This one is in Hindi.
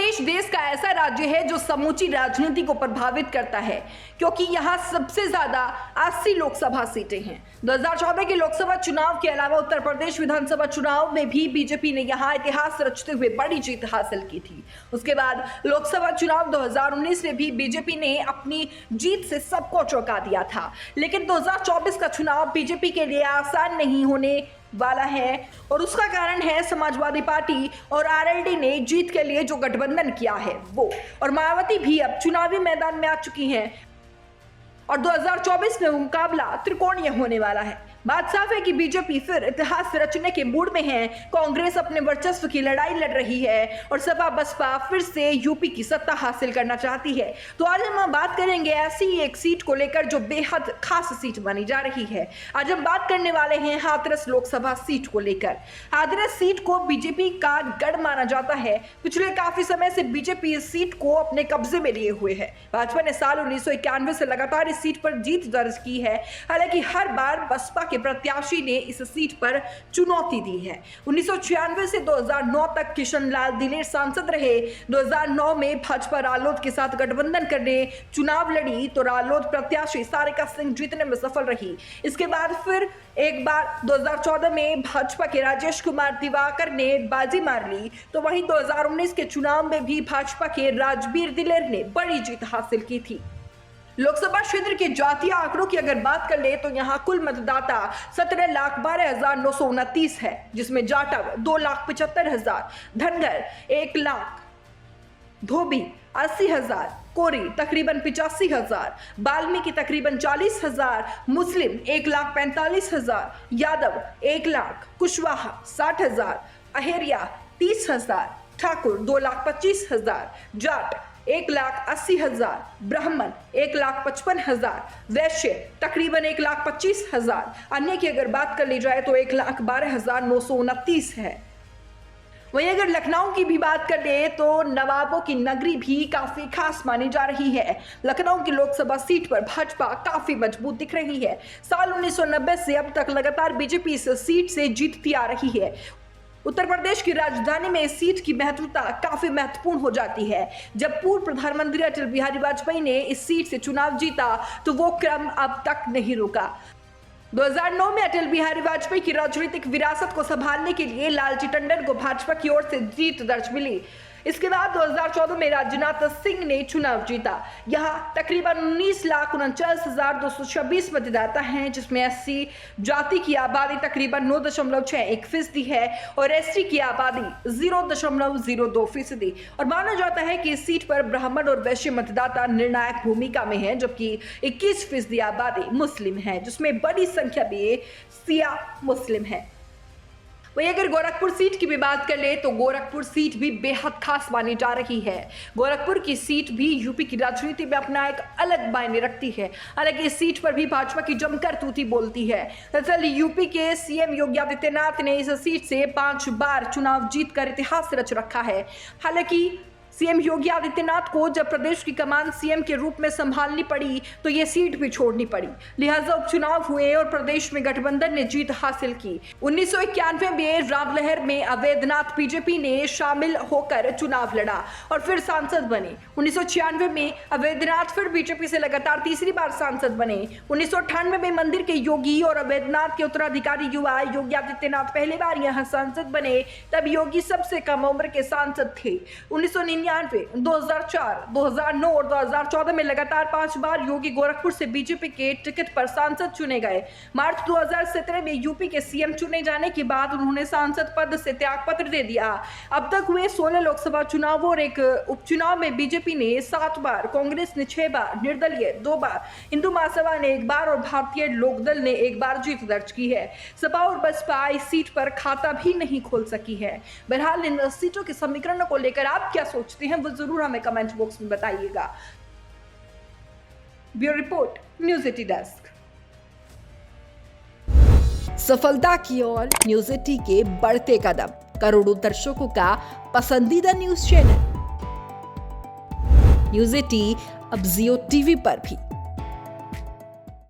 प्रदेश देश का ऐसा राज्य है जो समूची राजनीति को प्रभावित करता है, क्योंकि यहाँ सबसे ज्यादा 80 लोकसभा सीटें हैं। 2014 के लोकसभा चुनाव के अलावा उत्तर प्रदेश विधानसभा चुनाव में भी बीजेपी ने यहाँ इतिहास रचते हुए बड़ी जीत हासिल की थी। उसके बाद लोकसभा चुनाव 2019 में भी बीजेपी ने अपनी जीत से सबको चौंका दिया था। लेकिन 2024 का चुनाव बीजेपी के लिए आसान नहीं होने वाला है, और उसका कारण है समाजवादी पार्टी और आरएलडी ने जीत के लिए जो गठबंधन किया है वो, और मायावती भी अब चुनावी मैदान में आ चुकी हैं और 2024 में मुकाबला त्रिकोणीय होने वाला है। बात साफ है कि बीजेपी फिर इतिहास रचने के मूड में है। कांग्रेस अपने वर्चस्व की लड़ाई लड़ रही है और सपा बसपा फिर से यूपी की सत्ता हासिल करना चाहती है। तो आज हम बात करेंगे ऐसी एक सीट को लेकर जो बेहद खास सीट मानी जा रही है। आज हम बात करने वाले हैं हाथरस लोकसभा सीट को लेकर। हाथरस सीट को बीजेपी का गढ़ माना जाता है। पिछले काफी समय से बीजेपी इस सीट को अपने कब्जे में लिए हुए है। भाजपा ने साल 1991 से लगातार इस सीट पर जीत दर्ज की है। हालांकि हर बार बसपा के प्रत्याशी ने इस सीट पर चुनौती दी है। 1996 से 2009 तक किशन लाल दिलेर सांसद रहे। 2009 में भाजपा रालोद के साथ गठबंधन करने चुनाव लड़ी तो रालोद प्रत्याशी सारिका सिंह जीतने में सफल रही। इसके बाद फिर एक बार 2014 में भाजपा के राजेश कुमार दिवाकर ने बाजी मार ली, तो वहीं 2019 के चुनाव में भी भाजपा के राजबीर दिलेर ने बड़ी जीत हासिल की थी। लोकसभा क्षेत्र के जातीय आंकड़ों की अगर बात कर ले तो यहाँ कुल मतदाता 17,12,929 है, जिसमें जाटव 2,75,000, धनगर 1 लाख, धोबी 80,000, कोरी तकरीबन 85,000, वाल्मीकि तकरीबन 40,000, मुस्लिम 1,45,000, यादव 1 लाख, कुशवाहा 60,000, अहेरिया 30,000, ठाकुर 2,25,000, जाट 1,80,000, ब्राह्मण 1,55,000, वैश्य तकरीबन 1,25,000, अन्य की अगर बात कर ली जाए तो 1,12,929 है। वहीं अगर लखनऊ की भी बात कर ले तो नवाबों की नगरी भी काफी खास मानी जा रही है। लखनऊ की लोकसभा सीट पर भाजपा काफी मजबूत दिख रही है। साल 1990 से अब तक लगातार बीजेपी इस सीट से जीतती आ रही है। उत्तर प्रदेश की राजधानी में इस सीट की महत्वता काफी महत्वपूर्ण हो जाती है। जब पूर्व प्रधानमंत्री अटल बिहारी वाजपेयी ने इस सीट से चुनाव जीता तो वो क्रम अब तक नहीं रुका। 2009 में अटल बिहारी वाजपेयी की राजनीतिक विरासत को संभालने के लिए लालजी टंडन को भाजपा की ओर से जीत दर्ज मिली। इसके बाद 2014 में राजनाथ सिंह ने चुनाव जीता। यहाँ तकरीबन 19,49,226 मतदाता हैं, जिसमें एससी जाति की आबादी तकरीबन 9.61% है और एसटी की आबादी 0.02%। और माना जाता है कि इस सीट पर ब्राह्मण और वैश्य मतदाता निर्णायक भूमिका में हैं, जबकि 21% आबादी मुस्लिम है, जिसमें बड़ी संख्या में शिया मुस्लिम है। वहीं अगर गोरखपुर सीट की भी बात कर ले तो गोरखपुर सीट भी बेहद खास मानी जा रही है। गोरखपुर की सीट भी यूपी की राजनीति में अपना एक अलग मायने रखती है। हालांकि इस सीट पर भी भाजपा की जमकर तूती बोलती है। दरअसल यूपी के सीएम योगी आदित्यनाथ ने इस सीट से 5 बार चुनाव जीतकर इतिहास रच रखा है। हालांकि सीएम योगी आदित्यनाथ को जब प्रदेश की कमान सीएम के रूप में संभालनी पड़ी तो ये सीट भी छोड़नी पड़ी, लिहाजा उपचुनाव हुए और प्रदेश में गठबंधन ने जीत हासिल की। 1991 में रामलहर में अवैधनाथ बीजेपी ने शामिल होकर चुनाव लड़ा और फिर सांसद बने। 1996 में अवैधनाथ फिर बीजेपी से लगातार तीसरी बार सांसद बने। 1998 में मंदिर के योगी और अवैधनाथ के उत्तराधिकारी युवा योगी आदित्यनाथ पहली बार यहाँ सांसद बने। तब योगी सबसे कम उम्र के सांसद थे। 1999, 2004, 2009 और 2014 में लगातार 5 बार योगी गोरखपुर से बीजेपी के टिकट पर सांसद चुने गए। मार्च 2017 में यूपी के सीएम चुने जाने के बाद उन्होंने सांसद पद से त्यागपत्र दे दिया। अब तक हुए 16 लोकसभा चुनाव और एक उपचुनाव में बीजेपी ने 7 बार, कांग्रेस ने 6 बार, निर्दलीय 2 बार, हिंदू महासभा ने 1 बार और भारतीय लोकदल ने 1 बार जीत दर्ज की है। सपा और बसपा इस सीट पर खाता भी नहीं खोल सकी है। बहरहाल इन सीटों के समीकरणों को लेकर आप क्या सोचते हैं वो जरूर हमें कमेंट बॉक्स में बताइएगा। Bureau report, news 80 desk. सफलता की ओर न्यूज़ 80 के बढ़ते कदम, करोड़ों दर्शकों का पसंदीदा न्यूज चैनल न्यूज़ 80 अब जियो टीवी पर भी।